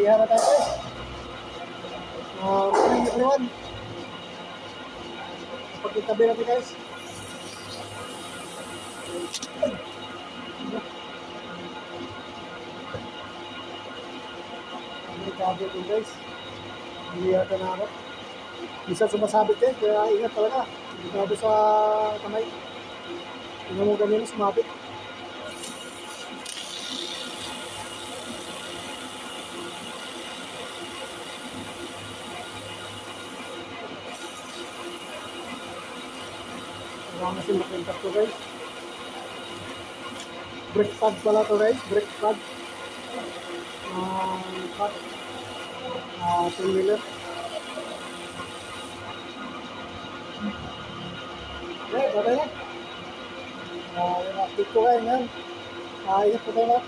Iha na tayo guys. Morning everyone. Pagkitabi natin guys. Delikado ito guys. Hindi yata na ako. Bisa sumasabit guys, kaya ingat talaga. Delikado sa kamay. Tingnan mo ganyan sumabit. Kailangan kasi makintak to guys. Brake pad pala to guys, brake pad. Pad. 10-wheeler. Okay, okay na. Yung update ko ngayon yan. Ingat po tayo lahat.